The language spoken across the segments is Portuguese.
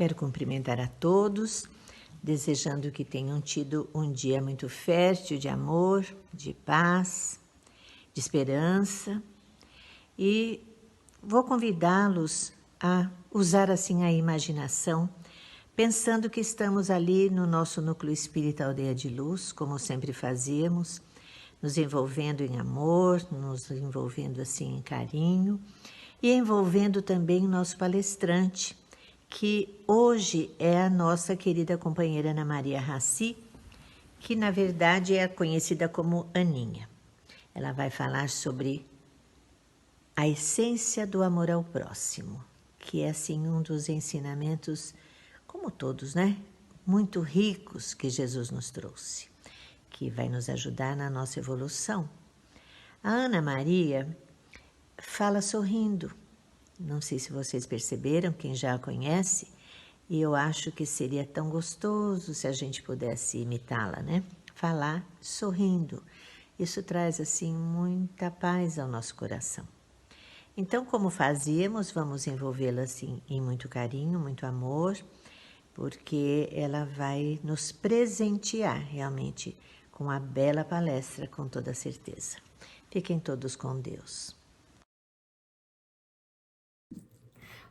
Quero cumprimentar a todos, desejando que tenham tido um dia muito fértil de amor, de paz, de esperança, e vou convidá-los a usar assim a imaginação, pensando que estamos ali no nosso núcleo espírita Aldeia de Luz, como sempre fazíamos, nos envolvendo em amor, nos envolvendo assim em carinho e envolvendo também o nosso palestrante, que hoje é a nossa querida companheira Ana Maria Raci, que na verdade é conhecida como Aninha. Ela vai falar sobre a essência do amor ao próximo, que é assim um dos ensinamentos, como todos, né? Muito ricos que Jesus nos trouxe, que vai nos ajudar na nossa evolução. A Ana Maria fala sorrindo. Não sei se vocês perceberam, quem já a conhece, e eu acho que seria tão gostoso se a gente pudesse imitá-la, né? Falar sorrindo. Isso traz, assim, muita paz ao nosso coração. Então, como fazíamos, vamos envolvê-la, assim, em muito carinho, muito amor, porque ela vai nos presentear, realmente, com a bela palestra, com toda certeza. Fiquem todos com Deus.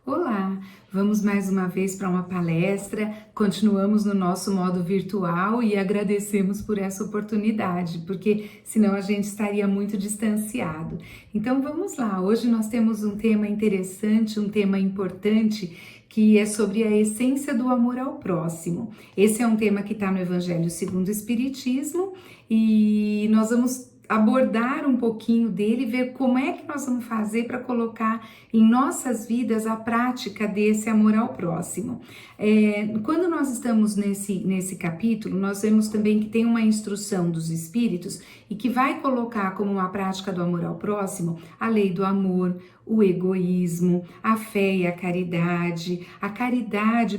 Olá, vamos mais uma vez para uma palestra, continuamos no nosso modo virtual e agradecemos por essa oportunidade, porque senão a gente estaria muito distanciado. Então vamos lá, hoje nós temos um tema interessante, um tema importante, que é sobre a essência do amor ao próximo. Esse é um tema que está no Evangelho segundo o Espiritismo e nós vamos abordar um pouquinho dele, ver como é que nós vamos fazer para colocar em nossas vidas a prática desse amor ao próximo. Quando nós estamos nesse capítulo, nós vemos também que tem uma instrução dos Espíritos e que vai colocar como uma prática do amor ao próximo a lei do amor, o egoísmo, a fé e a caridade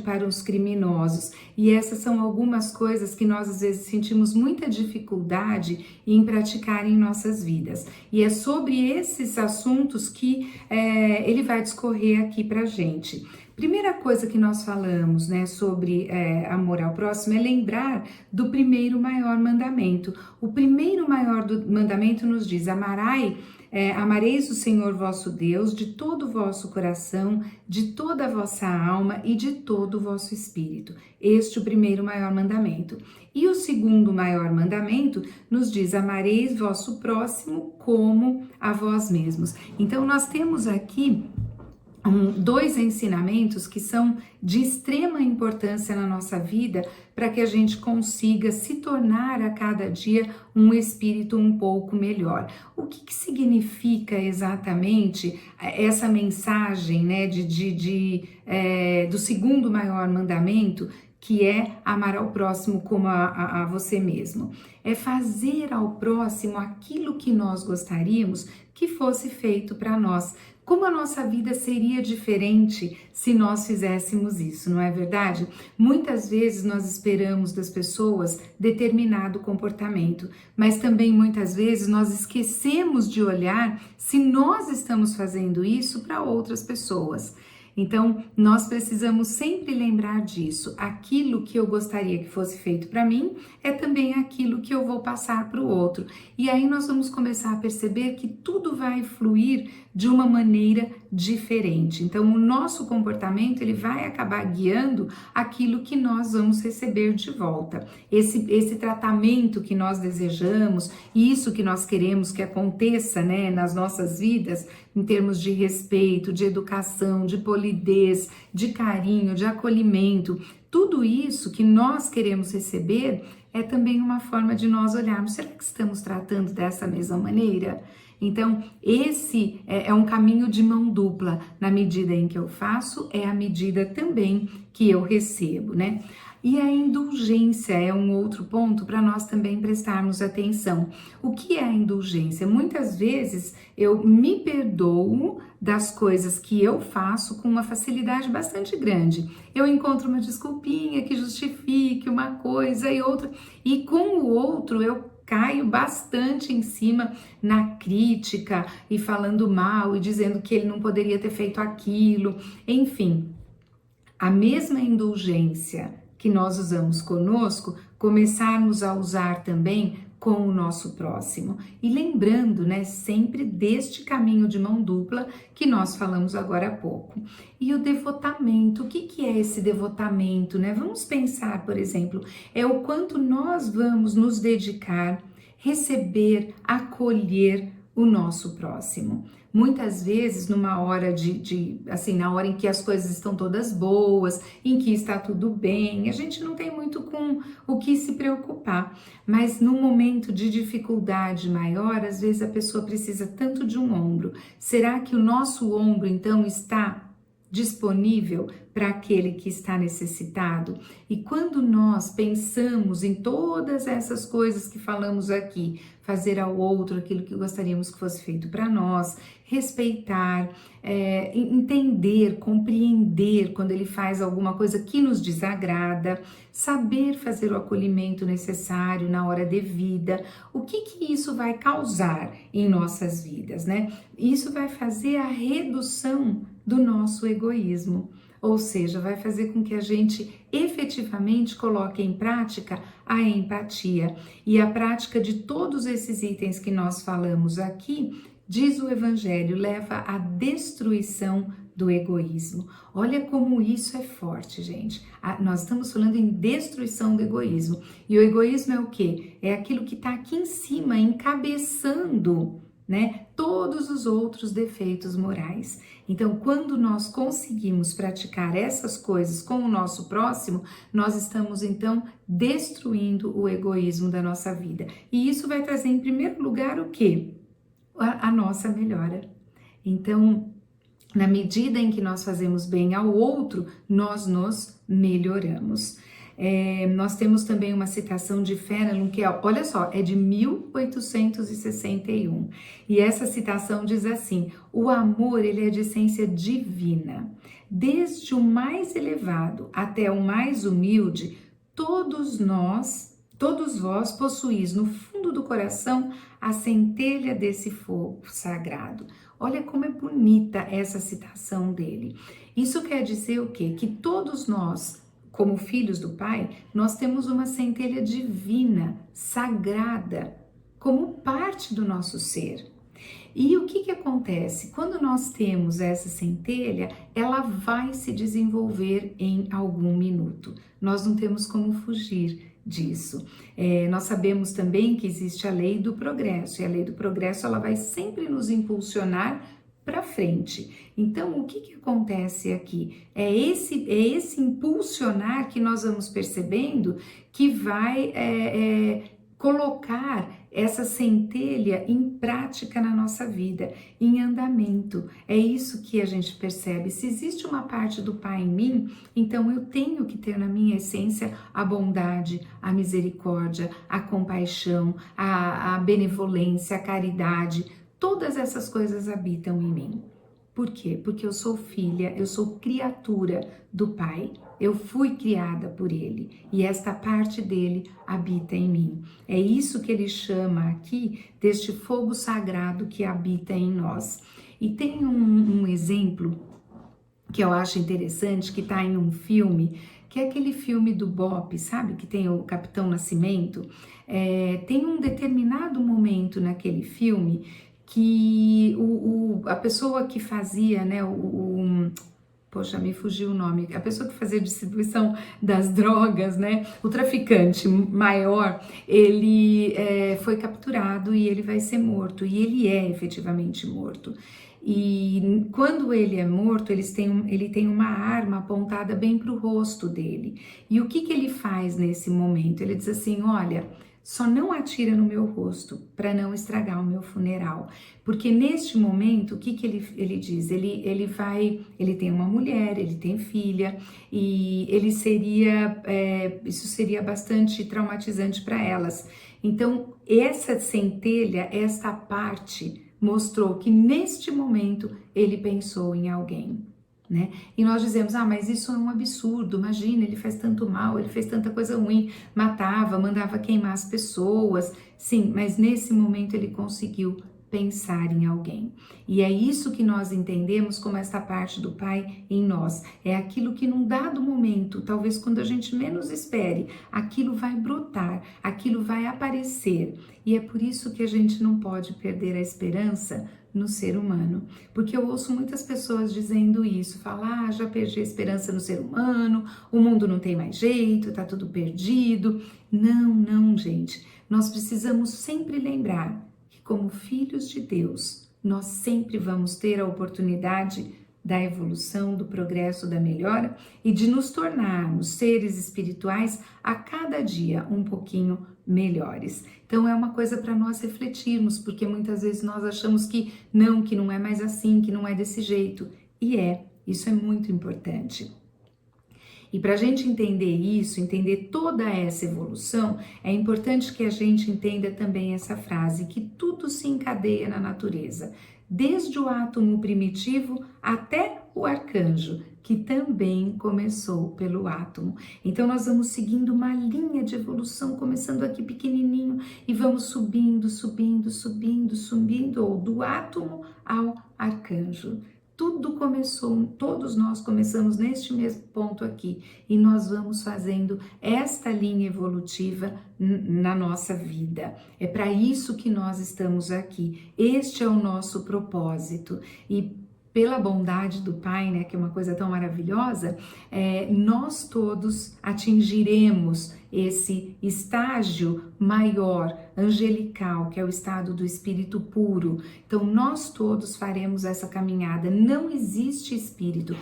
para os criminosos. E essas são algumas coisas que nós às vezes sentimos muita dificuldade em praticar em nossas vidas. E é sobre esses assuntos que ele vai discorrer aqui pra gente. Primeira coisa que nós falamos, né, sobre amor ao próximo é lembrar do primeiro maior mandamento. O primeiro maior mandamento nos diz: amareis o Senhor vosso Deus de todo o vosso coração, de toda a vossa alma e de todo o vosso espírito. Este é o primeiro maior mandamento. E o segundo maior mandamento nos diz: amareis vosso próximo como a vós mesmos. Então nós temos aqui dois ensinamentos que são de extrema importância na nossa vida para que a gente consiga se tornar a cada dia um espírito um pouco melhor. O que significa exatamente essa mensagem, né, do segundo maior mandamento, que é amar ao próximo como a você mesmo? É fazer ao próximo aquilo que nós gostaríamos que fosse feito para nós. Como a nossa vida seria diferente se nós fizéssemos isso, não é verdade? Muitas vezes nós esperamos das pessoas determinado comportamento, mas também muitas vezes nós esquecemos de olhar se nós estamos fazendo isso para outras pessoas. Então, nós precisamos sempre lembrar disso. Aquilo que eu gostaria que fosse feito para mim é também aquilo que eu vou passar para o outro. E aí nós vamos começar a perceber que tudo vai fluir de uma maneira diferente. Então, o nosso comportamento ele vai acabar guiando aquilo que nós vamos receber de volta. Esse tratamento que nós desejamos, isso que nós queremos que aconteça, né, nas nossas vidas, em termos de respeito, de educação, de polidez, de carinho, de acolhimento, tudo isso que nós queremos receber é também uma forma de nós olharmos: será que estamos tratando dessa mesma maneira? Então, esse é um caminho de mão dupla. Na medida em que eu faço, é a medida também que eu recebo, né? E a indulgência é um outro ponto para nós também prestarmos atenção. O que é a indulgência? Muitas vezes eu me perdoo das coisas que eu faço com uma facilidade bastante grande. Eu encontro uma desculpinha que justifique uma coisa e outra, e com o outro eu caio bastante em cima na crítica e falando mal e dizendo que ele não poderia ter feito aquilo, enfim. a mesma indulgência que nós usamos conosco, começarmos a usar também com o nosso próximo. E lembrando, né, sempre deste caminho de mão dupla que nós falamos agora há pouco. E o devotamento, o que é esse devotamento, né? Vamos pensar, por exemplo, é o quanto nós vamos nos dedicar, receber, acolher o nosso próximo. Muitas vezes, numa hora assim, na hora em que as coisas estão todas boas, em que está tudo bem, a gente não tem muito com o que se preocupar. Mas num momento de dificuldade maior, às vezes a pessoa precisa tanto de um ombro. Será que o nosso ombro, então, está disponível para aquele que está necessitado? E quando nós pensamos em todas essas coisas que falamos aqui, fazer ao outro aquilo que gostaríamos que fosse feito para nós, respeitar, entender, compreender quando ele faz alguma coisa que nos desagrada, saber fazer o acolhimento necessário na hora devida, o que isso vai causar em nossas vidas, né? Isso vai fazer a redução do nosso egoísmo, ou seja, vai fazer com que a gente efetivamente coloque em prática a empatia. E a prática de todos esses itens que nós falamos aqui, diz o Evangelho, leva à destruição do egoísmo. Olha como isso é forte, gente. Nós estamos falando em destruição do egoísmo. E o egoísmo é o quê? É aquilo que está aqui em cima, encabeçando, né, todos os outros defeitos morais. Então, quando nós conseguimos praticar essas coisas com o nosso próximo, nós estamos então destruindo o egoísmo da nossa vida. E isso vai trazer em primeiro lugar o quê? A nossa melhora. Então, na medida em que nós fazemos bem ao outro, nós nos melhoramos. Nós temos também uma citação de Fenelon que, olha só, é de 1861. E essa citação diz assim: o amor, ele é de essência divina. Desde o mais elevado até o mais humilde, todos vós possuís no fundo do coração a centelha desse fogo sagrado. Olha como é bonita essa citação dele. Isso quer dizer o quê? Que todos nós, como filhos do Pai, nós temos uma centelha divina, sagrada, como parte do nosso ser. E o que acontece? Quando nós temos essa centelha, ela vai se desenvolver em algum minuto. Nós não temos como fugir disso. Nós sabemos também que existe a lei do progresso, e a lei do progresso ela vai sempre nos impulsionar para frente. Então, o que acontece aqui? É esse impulsionar que nós vamos percebendo que vai colocar essa centelha em prática na nossa vida, em andamento. É isso que a gente percebe. Se existe uma parte do Pai em mim, então eu tenho que ter na minha essência a bondade, a misericórdia, a compaixão, a benevolência, a caridade. Todas essas coisas habitam em mim. Por quê? Porque eu sou filha, eu sou criatura do Pai. Eu fui criada por Ele e esta parte dele habita em mim. É isso que ele chama aqui deste fogo sagrado que habita em nós. E tem um exemplo que eu acho interessante, que está em um filme, que é aquele filme do Bop, sabe? Que tem o Capitão Nascimento. Tem um determinado momento naquele filme que a pessoa que fazia, né, poxa, me fugiu o nome, a pessoa que fazia a distribuição das drogas, né, o traficante maior, ele foi capturado e ele vai ser morto, e ele é efetivamente morto. E quando ele é morto, ele tem uma arma apontada bem para o rosto dele. E o que ele faz nesse momento? Ele diz assim, olha, só não atira no meu rosto para não estragar o meu funeral. Porque neste momento, o que ele diz? Ele tem uma mulher, ele tem filha, e isso seria bastante traumatizante para elas. Então, essa centelha, esta parte, mostrou que neste momento ele pensou em alguém. Né? E nós dizemos, mas isso é um absurdo, imagina, ele faz tanto mal, ele fez tanta coisa ruim, matava, mandava queimar as pessoas, sim, mas nesse momento ele conseguiu pensar em alguém. E é isso que nós entendemos como esta parte do Pai em nós. É aquilo que num dado momento, talvez quando a gente menos espere, aquilo vai brotar, aquilo vai aparecer. E é por isso que a gente não pode perder a esperança no ser humano. Porque eu ouço muitas pessoas dizendo isso, falar, já perdi a esperança no ser humano, o mundo não tem mais jeito, tá tudo perdido. Não, gente. Nós precisamos sempre lembrar que, como filhos de Deus, nós sempre vamos ter a oportunidade da evolução, do progresso, da melhora e de nos tornarmos seres espirituais a cada dia um pouquinho melhores. Então é uma coisa para nós refletirmos, porque muitas vezes nós achamos que não é mais assim, que não é desse jeito. E isso é muito importante. E para a gente entender isso, entender toda essa evolução, é importante que a gente entenda também essa frase, que tudo se encadeia na natureza, desde o átomo primitivo até o arcanjo, que também começou pelo átomo. Então nós vamos seguindo uma linha de evolução, começando aqui pequenininho e vamos subindo, ou do átomo ao arcanjo. Tudo começou, todos nós começamos neste mesmo ponto aqui e nós vamos fazendo esta linha evolutiva na nossa vida. É para isso que nós estamos aqui. Este é o nosso propósito e pela bondade do Pai, né, que é uma coisa tão maravilhosa, nós todos atingiremos esse estágio maior, angelical, que é o estado do espírito puro. Então, nós todos faremos essa caminhada. Não existe espírito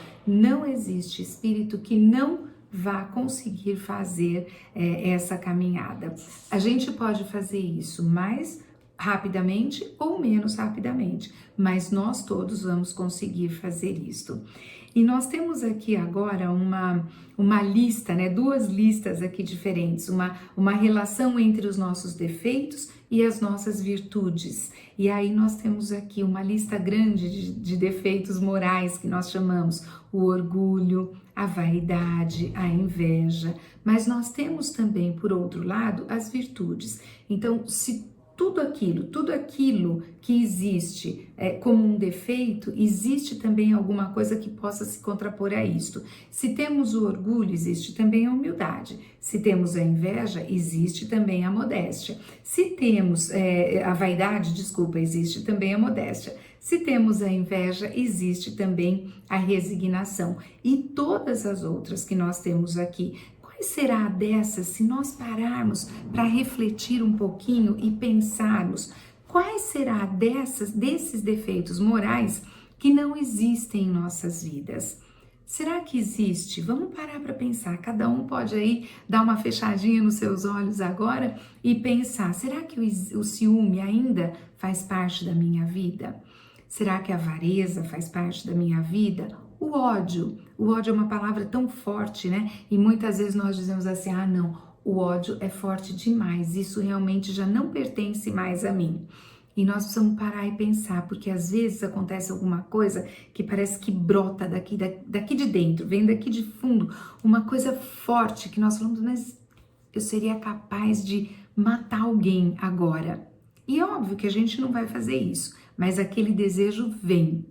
que não vá conseguir fazer essa caminhada. A gente pode fazer isso mais rapidamente ou menos rapidamente, mas nós todos vamos conseguir fazer isto. E nós temos aqui agora uma lista, né, duas listas aqui diferentes, uma relação entre os nossos defeitos e as nossas virtudes. E aí nós temos aqui uma lista grande de defeitos morais que nós chamamos o orgulho, a vaidade, a inveja, mas nós temos também, por outro lado, as virtudes. Então, se tudo aquilo que existe como um defeito, existe também alguma coisa que possa se contrapor a isto. Se temos o orgulho, existe também a humildade. Se temos a inveja, existe também a modéstia. Se temos a vaidade, existe também a modéstia. Se temos a inveja, existe também a resignação. E todas as outras que nós temos aqui. Qual será dessas se nós pararmos para refletir um pouquinho e pensarmos quais será desses defeitos morais que não existem em nossas vidas? Será que existe? Vamos parar para pensar. Cada um pode aí dar uma fechadinha nos seus olhos agora e pensar, será que o ciúme ainda faz parte da minha vida? Será que a avareza faz parte da minha vida? O ódio é uma palavra tão forte, né? E muitas vezes nós dizemos assim, não, o ódio é forte demais, isso realmente já não pertence mais a mim. E nós precisamos parar e pensar, porque às vezes acontece alguma coisa que parece que brota daqui de dentro, vem daqui de fundo, uma coisa forte que nós falamos, mas eu seria capaz de matar alguém agora. E é óbvio que a gente não vai fazer isso, mas aquele desejo vem.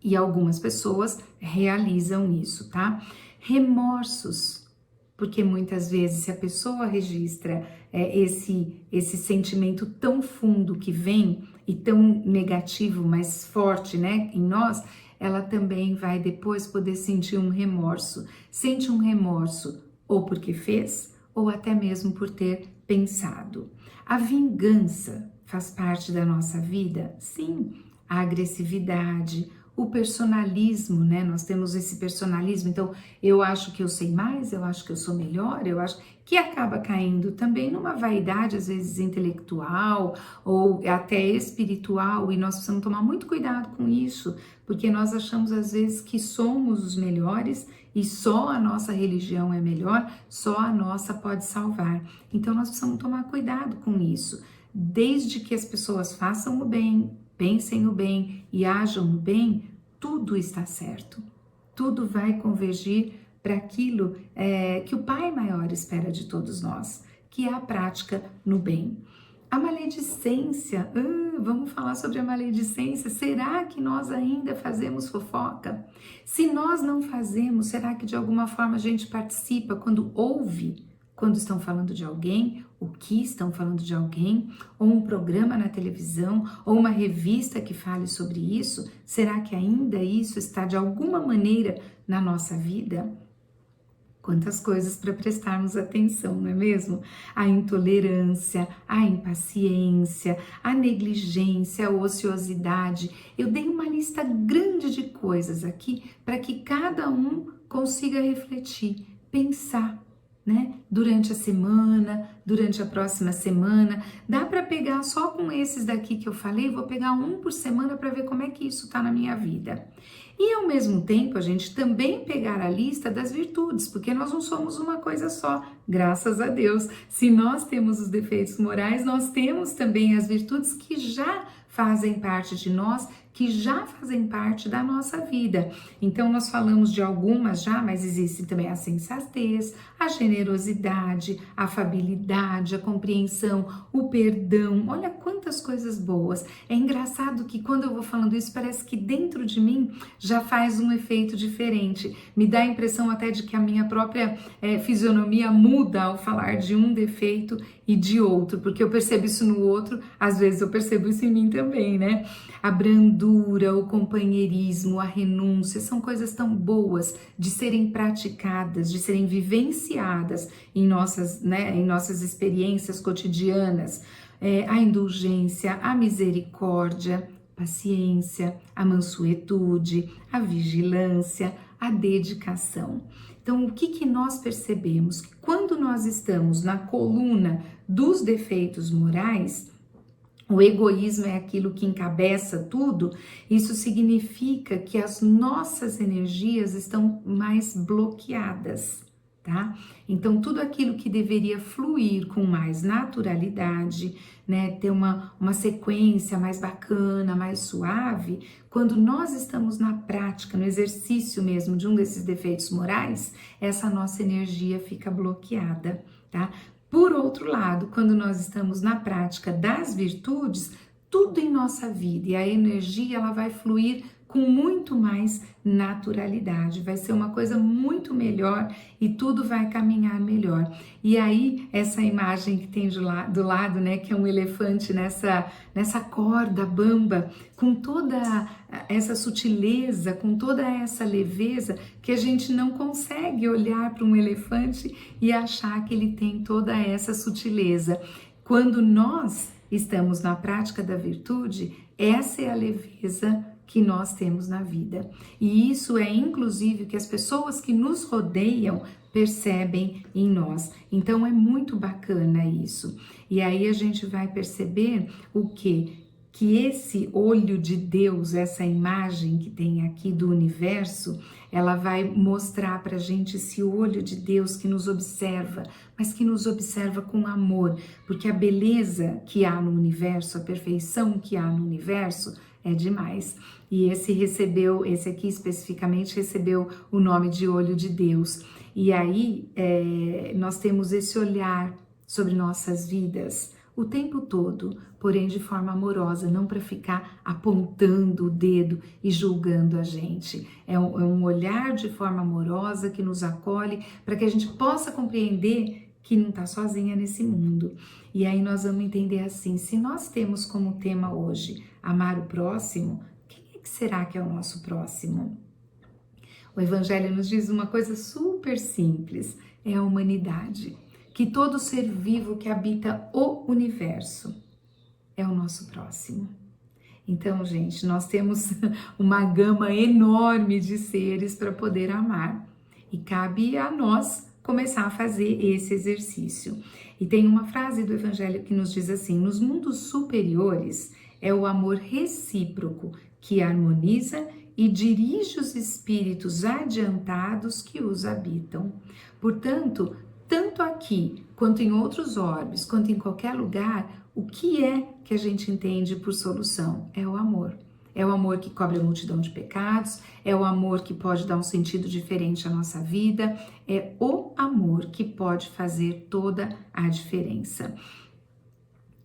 E algumas pessoas realizam isso, tá? Remorsos, porque muitas vezes se a pessoa registra esse sentimento tão fundo que vem e tão negativo, mas forte, né, em nós, ela também vai depois poder sentir um remorso. Sente um remorso ou porque fez, ou até mesmo por ter pensado. A vingança faz parte da nossa vida? Sim, a agressividade, o personalismo, né? Nós temos esse personalismo, então eu acho que eu sei mais, eu acho que eu sou melhor, eu acho que acaba caindo também numa vaidade, às vezes intelectual ou até espiritual, e nós precisamos tomar muito cuidado com isso, porque nós achamos às vezes que somos os melhores e só a nossa religião é melhor, só a nossa pode salvar. Então nós precisamos tomar cuidado com isso, desde que as pessoas façam o bem, pensem o bem e ajam o bem, tudo está certo. Tudo vai convergir para aquilo que o Pai maior espera de todos nós, que é a prática no bem. A maledicência, vamos falar sobre a maledicência. Será que nós ainda fazemos fofoca? Se nós não fazemos, será que de alguma forma a gente participa quando ouve, quando estão falando de alguém, o que estão falando de alguém, ou um programa na televisão, ou uma revista que fale sobre isso? Será que ainda isso está de alguma maneira na nossa vida? Quantas coisas para prestarmos atenção, não é mesmo? A intolerância, a impaciência, a negligência, a ociosidade. Eu dei uma lista grande de coisas aqui para que cada um consiga refletir, pensar, né? Durante a semana, durante a próxima semana. Dá para pegar só com esses daqui que eu falei, vou pegar um por semana para ver como é que isso está na minha vida. E ao mesmo tempo a gente também pegar a lista das virtudes, porque nós não somos uma coisa só, graças a Deus. Se nós temos os defeitos morais, nós temos também as virtudes que já fazem parte de nós, que já fazem parte da nossa vida. Então nós falamos de algumas já, mas existe também a sensatez, a generosidade, a afabilidade, a compreensão, o perdão. Olha quantas coisas boas. É engraçado que quando eu vou falando isso, parece que dentro de mim já faz um efeito diferente. Me dá a impressão até de que a minha própria fisionomia muda ao falar de um defeito e de outro, porque eu percebo isso no outro, às vezes eu percebo isso em mim também, né? A brandura, o companheirismo, a renúncia, são coisas tão boas de serem praticadas, de serem vivenciadas em nossas experiências cotidianas. A indulgência, a misericórdia, paciência, a mansuetude, a vigilância, a dedicação. Então, o que nós percebemos? Que quando nós estamos na coluna dos defeitos morais, o egoísmo é aquilo que encabeça tudo, isso significa que as nossas energias estão mais bloqueadas, tá? Então, tudo aquilo que deveria fluir com mais naturalidade, né, ter uma sequência mais bacana, mais suave, quando nós estamos na prática, no exercício mesmo de um desses defeitos morais, essa nossa energia fica bloqueada, tá? Por outro lado, quando nós estamos na prática das virtudes, tudo em nossa vida e a energia ela vai fluir com muito mais naturalidade, vai ser uma coisa muito melhor e tudo vai caminhar melhor. E aí, essa imagem que tem do lado, né, que é um elefante nessa corda bamba, com toda essa sutileza, com toda essa leveza, que a gente não consegue olhar para um elefante e achar que ele tem toda essa sutileza. Quando nós estamos na prática da virtude, essa é a leveza que nós temos na vida. E isso é inclusive o que as pessoas que nos rodeiam percebem em nós. Então é muito bacana isso. E aí a gente vai perceber o quê? Que esse olho de Deus, essa imagem que tem aqui do universo, ela vai mostrar pra gente esse olho de Deus que nos observa, mas que nos observa com amor, porque a beleza que há no universo, a perfeição que há no universo é demais. E esse aqui especificamente recebeu o nome de olho de Deus. E aí nós temos esse olhar sobre nossas vidas o tempo todo, porém de forma amorosa, não para ficar apontando o dedo e julgando a gente. É um olhar de forma amorosa que nos acolhe para que a gente possa compreender que não está sozinha nesse mundo. E aí nós vamos entender assim, se nós temos como tema hoje amar o próximo, quem é que será que é o nosso próximo? O Evangelho nos diz uma coisa super simples, é a humanidade. Que todo ser vivo que habita o universo é o nosso próximo. Então, gente, nós temos uma gama enorme de seres para poder amar e cabe a nós começar a fazer esse exercício. E tem uma frase do Evangelho que nos diz assim: nos mundos superiores é o amor recíproco que harmoniza e dirige os espíritos adiantados que os habitam. Portanto, tanto aqui, quanto em outros orbes, quanto em qualquer lugar, o que é que a gente entende por solução? É o amor. É o amor que cobre a multidão de pecados, é o amor que pode dar um sentido diferente à nossa vida, é o amor que pode fazer toda a diferença.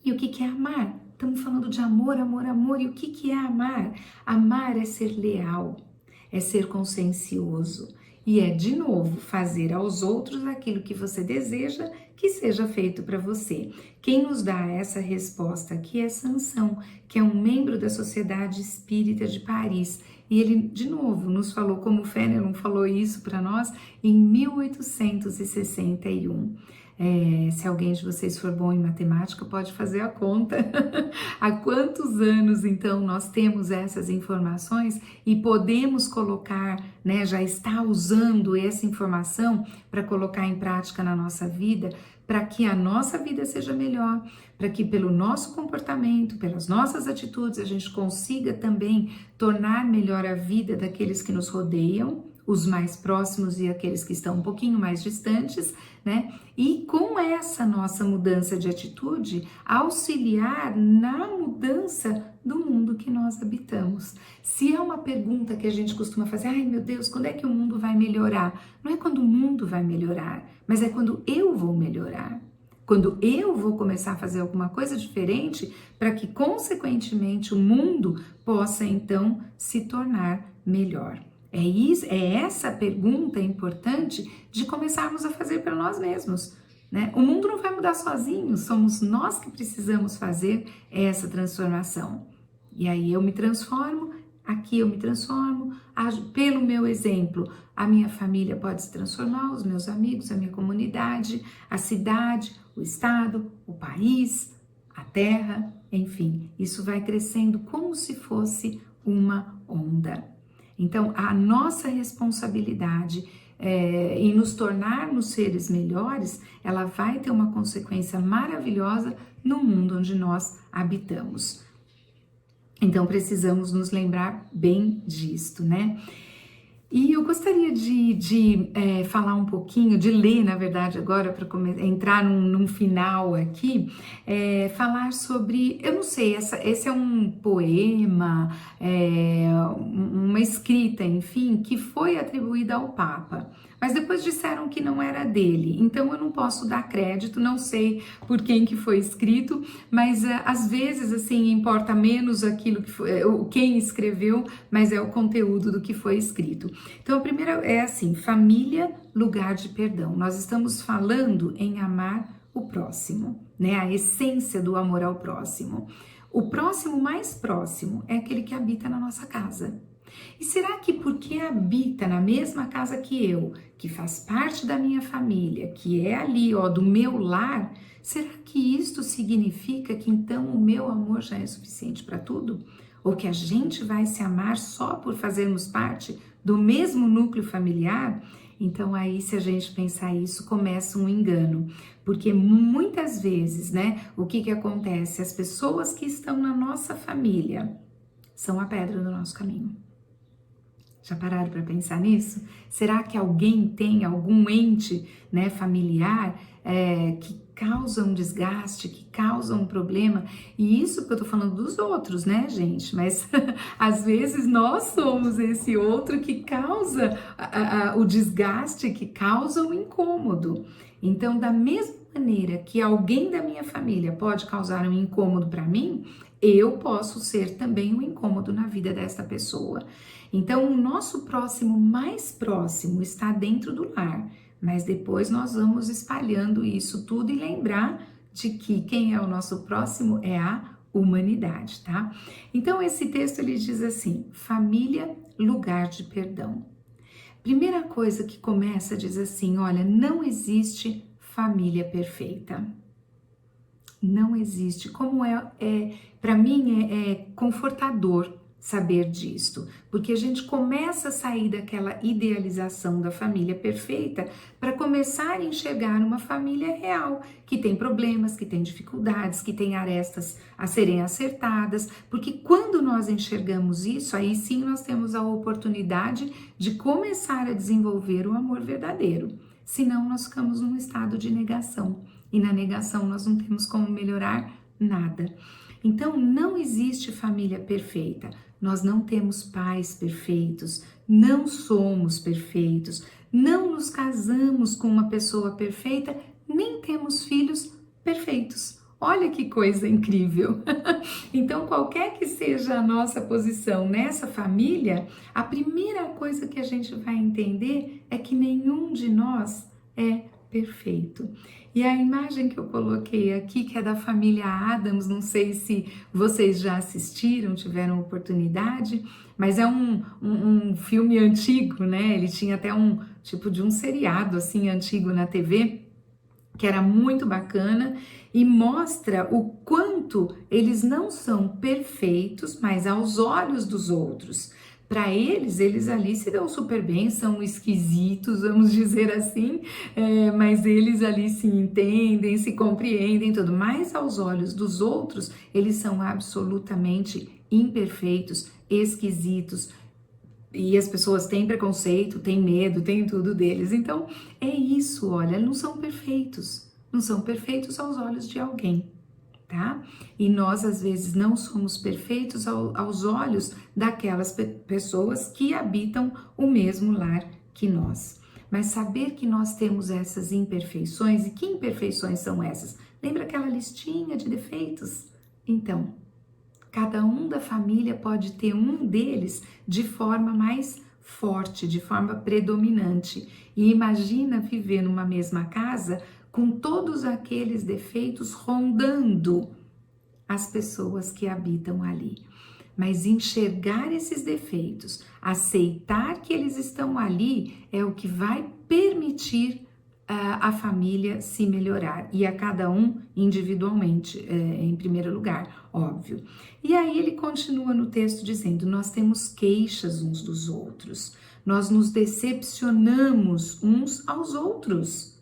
E o que é amar? Estamos falando de amor, amor, amor. E o que é amar? Amar é ser leal, é ser consciencioso. E é, de novo, fazer aos outros aquilo que você deseja que seja feito para você. Quem nos dá essa resposta aqui é Sansão, que é um membro da Sociedade Espírita de Paris. E ele, de novo, nos falou, como Fenelon falou isso para nós, em 1861. Se alguém de vocês for bom em matemática, pode fazer a conta. Há quantos anos, então, nós temos essas informações e podemos colocar, né, já está usando essa informação para colocar em prática na nossa vida, para que a nossa vida seja melhor, para que pelo nosso comportamento, pelas nossas atitudes, a gente consiga também tornar melhor a vida daqueles que nos rodeiam, os mais próximos e aqueles que estão um pouquinho mais distantes, né? E com essa nossa mudança de atitude, auxiliar na mudança do mundo que nós habitamos. Se é uma pergunta que a gente costuma fazer, ai meu Deus, quando é que o mundo vai melhorar? Não é quando o mundo vai melhorar, mas é quando eu vou melhorar. Quando eu vou começar a fazer alguma coisa diferente para que, consequentemente, o mundo possa, então, se tornar melhor. É essa pergunta importante de começarmos a fazer para nós mesmos, né? O mundo não vai mudar sozinho, somos nós que precisamos fazer essa transformação. E aí eu me transformo, aqui eu me transformo, pelo meu exemplo, a minha família pode se transformar, os meus amigos, a minha comunidade, a cidade, o estado, o país, a terra, enfim, isso vai crescendo como se fosse uma onda. Então, a nossa responsabilidade em nos tornarmos seres melhores, ela vai ter uma consequência maravilhosa no mundo onde nós habitamos. Então, precisamos nos lembrar bem disto, né? E eu gostaria de falar um pouquinho, de ler, na verdade, agora, para entrar num final aqui, falar sobre, eu não sei, esse é um poema, uma escrita, enfim, que foi atribuída ao Papa. Mas depois disseram que não era dele, então eu não posso dar crédito, não sei por quem que foi escrito, mas às vezes, assim, importa menos aquilo que foi, quem escreveu, mas é o conteúdo do que foi escrito. Então, a primeira é assim, família, lugar de perdão. Nós estamos falando em amar o próximo, né? A essência do amor ao próximo. O próximo mais próximo é aquele que habita na nossa casa. E será que porque habita na mesma casa que eu, que faz parte da minha família, que é ali, ó, do meu lar, será que isto significa que então o meu amor já é suficiente para tudo? Ou que a gente vai se amar só por fazermos parte do mesmo núcleo familiar? Então aí, se a gente pensar isso, começa um engano, porque muitas vezes, né, o que acontece? As pessoas que estão na nossa família são a pedra do nosso caminho. Já pararam para pensar nisso? Será que alguém tem algum ente, né, familiar que causa um desgaste, que causa um problema? E isso que eu tô falando dos outros, né, gente? Mas às vezes nós somos esse outro que causa o desgaste, que causa o incômodo. Então, da mesma maneira que alguém da minha família pode causar um incômodo para mim, eu posso ser também um incômodo na vida desta pessoa. Então, o nosso próximo mais próximo está dentro do lar, mas depois nós vamos espalhando isso tudo e lembrar de que quem é o nosso próximo é a humanidade, tá? Então, esse texto ele diz assim: família, lugar de perdão. Primeira coisa que começa diz assim: olha, não existe família perfeita. Não existe. Como para mim é confortador saber disto, porque a gente começa a sair daquela idealização da família perfeita para começar a enxergar uma família real, que tem problemas, que tem dificuldades, que tem arestas a serem acertadas, porque quando nós enxergamos isso, aí sim nós temos a oportunidade de começar a desenvolver o amor verdadeiro, senão nós ficamos num estado de negação, e na negação nós não temos como melhorar nada. Então, não existe família perfeita. Nós não temos pais perfeitos, não somos perfeitos, não nos casamos com uma pessoa perfeita, nem temos filhos perfeitos. Olha que coisa incrível! Então, qualquer que seja a nossa posição nessa família, a primeira coisa que a gente vai entender é que nenhum de nós é perfeito. E a imagem que eu coloquei aqui, que é da família Addams, não sei se vocês já assistiram, tiveram oportunidade, mas é um filme antigo, né? Ele tinha até um tipo de um seriado assim antigo na TV, que era muito bacana e mostra o quanto eles não são perfeitos, mas aos olhos dos outros. Para eles ali se dão super bem, são esquisitos, vamos dizer assim, mas eles ali se entendem, se compreendem, tudo. Mas aos olhos dos outros, eles são absolutamente imperfeitos, esquisitos, e as pessoas têm preconceito, têm medo, têm tudo deles. Então, é isso, olha, não são perfeitos. Não são perfeitos aos olhos de alguém, tá? E nós, às vezes, não somos perfeitos aos olhos daquelas pessoas que habitam o mesmo lar que nós. Mas saber que nós temos essas imperfeições, e que imperfeições são essas? Lembra aquela listinha de defeitos? Então, cada um da família pode ter um deles de forma mais forte, de forma predominante. E imagina viver numa mesma casa com todos aqueles defeitos rondando as pessoas que habitam ali. Mas enxergar esses defeitos, aceitar que eles estão ali, é o que vai permitir a família se melhorar, e a cada um individualmente, em primeiro lugar, óbvio. E aí ele continua no texto dizendo: nós temos queixas uns dos outros, nós nos decepcionamos uns aos outros.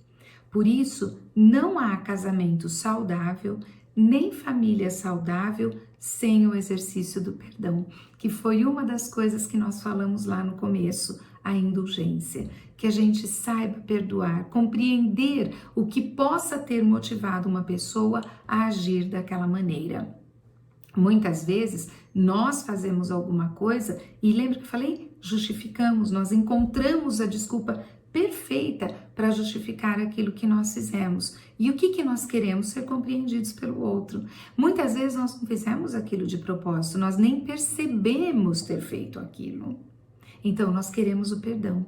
Por isso, não há casamento saudável, nem família saudável sem o exercício do perdão, que foi uma das coisas que nós falamos lá no começo, a indulgência. Que a gente saiba perdoar, compreender o que possa ter motivado uma pessoa a agir daquela maneira. Muitas vezes nós fazemos alguma coisa e lembra que eu falei? Justificamos, nós encontramos a desculpa perfeita para justificar aquilo que nós fizemos. E o que nós queremos? Ser compreendidos pelo outro. Muitas vezes nós não fizemos aquilo de propósito, nós nem percebemos ter feito aquilo. Então nós queremos o perdão.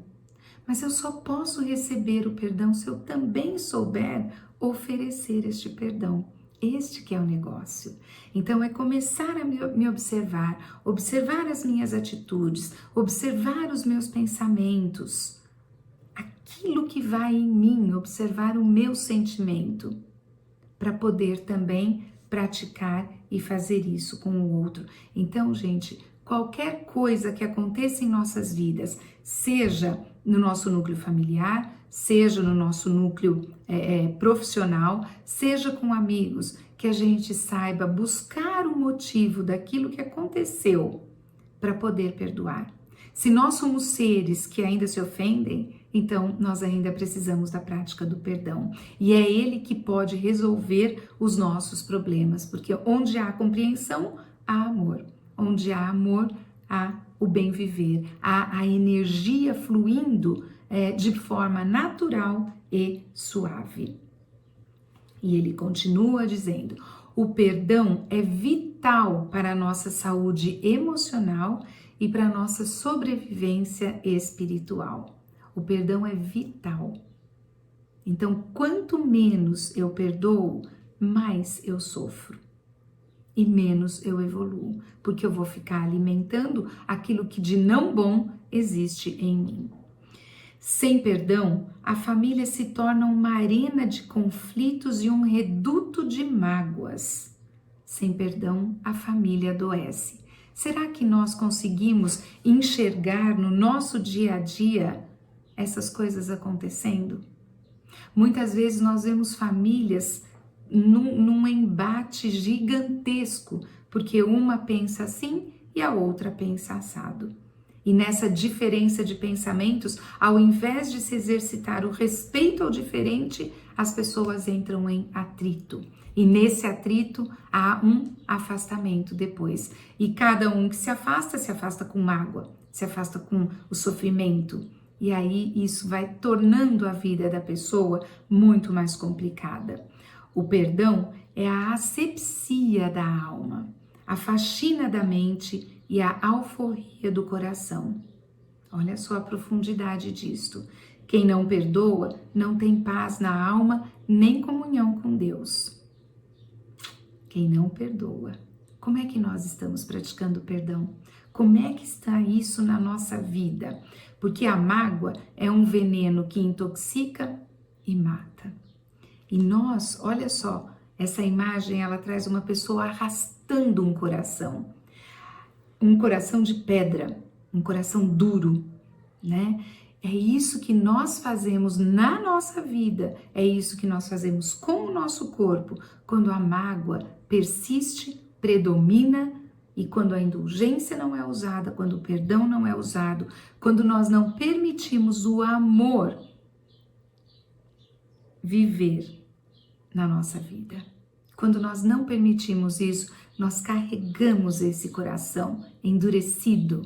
Mas eu só posso receber o perdão se eu também souber oferecer este perdão. Este que é o negócio. Então é começar a me observar, observar as minhas atitudes, observar os meus pensamentos, aquilo que vai em mim, observar o meu sentimento, para poder também praticar e fazer isso com o outro. Então, gente, qualquer coisa que aconteça em nossas vidas, seja no nosso núcleo familiar, seja no nosso núcleo profissional, seja com amigos, que a gente saiba buscar o motivo daquilo que aconteceu para poder perdoar. Se nós somos seres que ainda se ofendem, então nós ainda precisamos da prática do perdão. E é ele que pode resolver os nossos problemas, porque onde há compreensão, há amor. Onde há amor, há o bem viver, há a energia fluindo de forma natural e suave. E ele continua dizendo: o perdão é vital para a nossa saúde emocional e para a nossa sobrevivência espiritual. O perdão é vital. Então, quanto menos eu perdoo, mais eu sofro. E menos eu evoluo, porque eu vou ficar alimentando aquilo que de não bom existe em mim. Sem perdão, a família se torna uma arena de conflitos e um reduto de mágoas. Sem perdão, a família adoece. Será que nós conseguimos enxergar no nosso dia a dia essas coisas acontecendo? Muitas vezes nós vemos famílias num embate gigantesco, porque uma pensa assim e a outra pensa assado. E nessa diferença de pensamentos, ao invés de se exercitar o respeito ao diferente, as pessoas entram em atrito. E nesse atrito há um afastamento depois. E cada um que se afasta com mágoa, se afasta com o sofrimento. E aí isso vai tornando a vida da pessoa muito mais complicada. O perdão é a asepsia da alma, a faxina da mente e a alforria do coração. Olha só a profundidade disto. Quem não perdoa não tem paz na alma nem comunhão com Deus. Quem não perdoa. Como é que nós estamos praticando perdão? Como é que está isso na nossa vida? Porque a mágoa é um veneno que intoxica e mata. E nós, olha só, essa imagem ela traz uma pessoa arrastando um coração de pedra, um coração duro, né? É isso que nós fazemos na nossa vida, é isso que nós fazemos com o nosso corpo, quando a mágoa persiste, predomina e quando a indulgência não é usada, quando o perdão não é usado, quando nós não permitimos o amor viver na nossa vida. Quando nós não permitimos isso, nós carregamos esse coração endurecido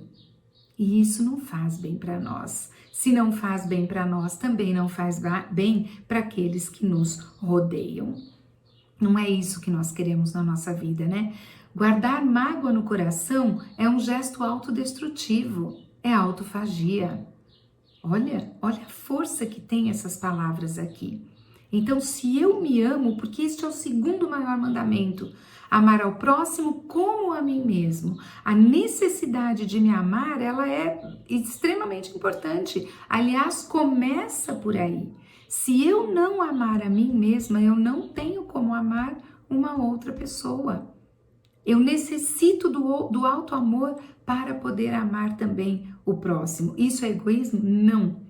e isso não faz bem para nós. Se não faz bem para nós, também não faz bem para aqueles que nos rodeiam. Não é isso que nós queremos na nossa vida, né? Guardar mágoa no coração é um gesto autodestrutivo, é autofagia. Olha a força que tem essas palavras aqui. Então, se eu me amo, porque este é o segundo maior mandamento, amar ao próximo como a mim mesmo. A necessidade de me amar, ela é extremamente importante. Aliás, começa por aí. Se eu não amar a mim mesma, eu não tenho como amar uma outra pessoa. Eu necessito do alto amor para poder amar também o próximo. Isso é egoísmo? Não.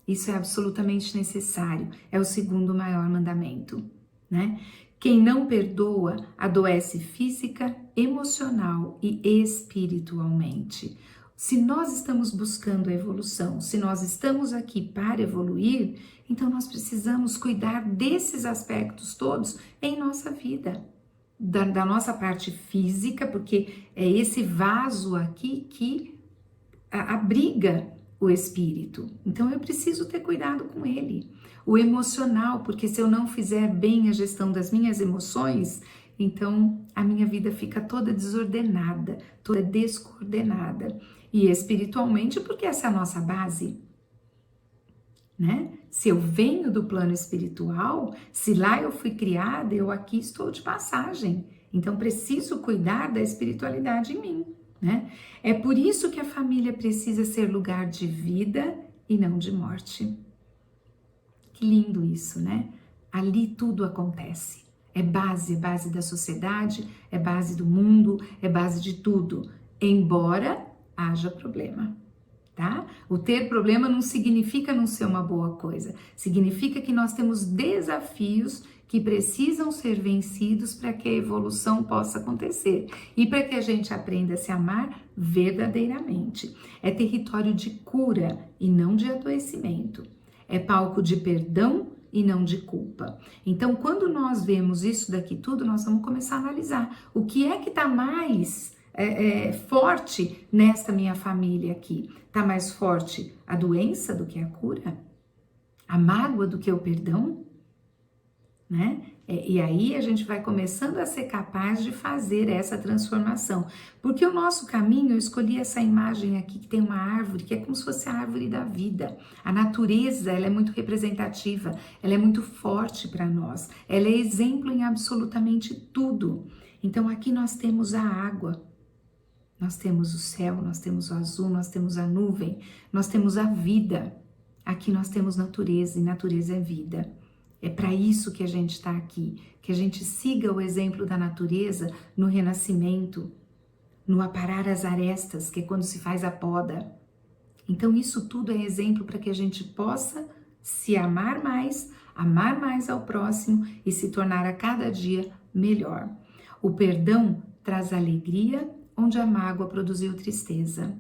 Isso é absolutamente necessário. É o segundo maior mandamento, né? Quem não perdoa adoece física, emocional e espiritualmente. Se nós estamos buscando a evolução, se nós estamos aqui para evoluir, então nós precisamos cuidar desses aspectos todos em nossa vida. Da nossa parte física, porque é esse vaso aqui que abriga o espírito. Então eu preciso ter cuidado com ele. O emocional, porque se eu não fizer bem a gestão das minhas emoções, então a minha vida fica toda desordenada, toda descoordenada. E espiritualmente, porque essa é a nossa base, né? Se eu venho do plano espiritual, se lá eu fui criada, eu aqui estou de passagem. Então preciso cuidar da espiritualidade em mim, né? É por isso que a família precisa ser lugar de vida e não de morte. Que lindo isso, né? Ali tudo acontece. É base da sociedade, é base do mundo, é base de tudo. Embora haja problema, tá? O ter problema não significa não ser uma boa coisa. Significa que nós temos desafios que precisam ser vencidos para que a evolução possa acontecer e para que a gente aprenda a se amar verdadeiramente. É território de cura e não de adoecimento. É palco de perdão e não de culpa. Então, quando nós vemos isso daqui tudo, nós vamos começar a analisar o que é que está mais forte nesta minha família aqui. Está mais forte a doença do que a cura? A mágoa do que o perdão? Né? E aí a gente vai começando a ser capaz de fazer essa transformação. Porque o nosso caminho, eu escolhi essa imagem aqui que tem uma árvore, que é como se fosse a árvore da vida. A natureza, ela é muito representativa, ela é muito forte para nós. Ela é exemplo em absolutamente tudo. Então aqui nós temos a água, nós temos o céu, nós temos o azul, nós temos a nuvem, nós temos a vida. Aqui nós temos natureza e natureza é vida. É para isso que a gente está aqui, que a gente siga o exemplo da natureza no renascimento, no aparar as arestas, que é quando se faz a poda. Então isso tudo é exemplo para que a gente possa se amar mais ao próximo e se tornar a cada dia melhor. O perdão traz alegria onde a mágoa produziu tristeza,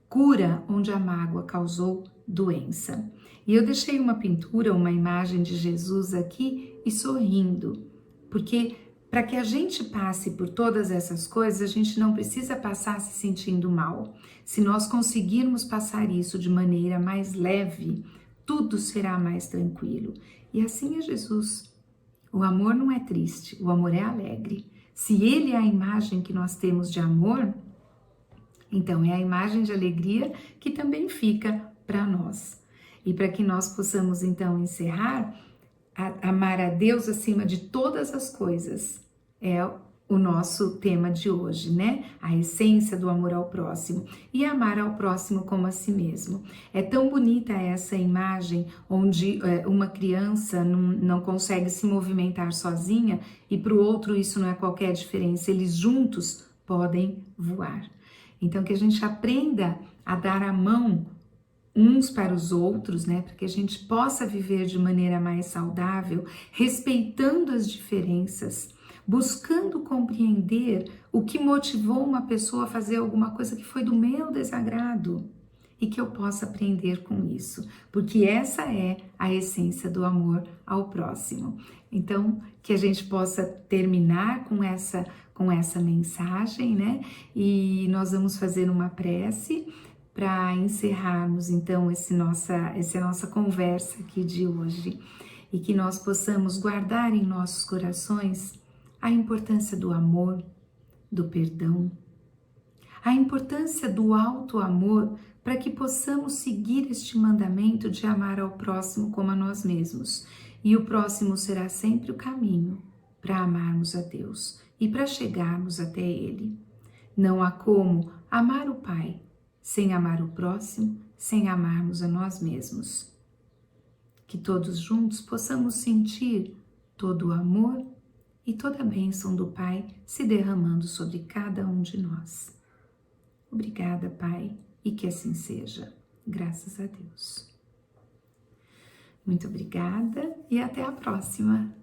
cura onde a mágoa causou doença. E eu deixei uma pintura, uma imagem de Jesus aqui e sorrindo, porque para que a gente passe por todas essas coisas, a gente não precisa passar se sentindo mal. Se nós conseguirmos passar isso de maneira mais leve, tudo será mais tranquilo. E assim é Jesus. O amor não é triste, o amor é alegre. Se ele é a imagem que nós temos de amor, então é a imagem de alegria que também fica para nós. E para que nós possamos então encerrar, amar a Deus acima de todas as coisas é o nosso tema de hoje, né? A essência do amor ao próximo e amar ao próximo como a si mesmo. É tão bonita essa imagem onde uma criança não consegue se movimentar sozinha e para o outro isso não é qualquer diferença, eles juntos podem voar. Então que a gente aprenda a dar a mão uns para os outros, né, para que a gente possa viver de maneira mais saudável, respeitando as diferenças, buscando compreender o que motivou uma pessoa a fazer alguma coisa que foi do meu desagrado e que eu possa aprender com isso, porque essa é a essência do amor ao próximo. Então, que a gente possa terminar com essa mensagem, né? E nós vamos fazer uma prece para encerrarmos então essa nossa conversa aqui de hoje e que nós possamos guardar em nossos corações a importância do amor, do perdão, a importância do alto amor para que possamos seguir este mandamento de amar ao próximo como a nós mesmos. E o próximo será sempre o caminho para amarmos a Deus e para chegarmos até Ele. Não há como amar o Pai sem amar o próximo, sem amarmos a nós mesmos. Que todos juntos possamos sentir todo o amor e toda a bênção do Pai se derramando sobre cada um de nós. Obrigada, Pai, e que assim seja. Graças a Deus. Muito obrigada e até a próxima.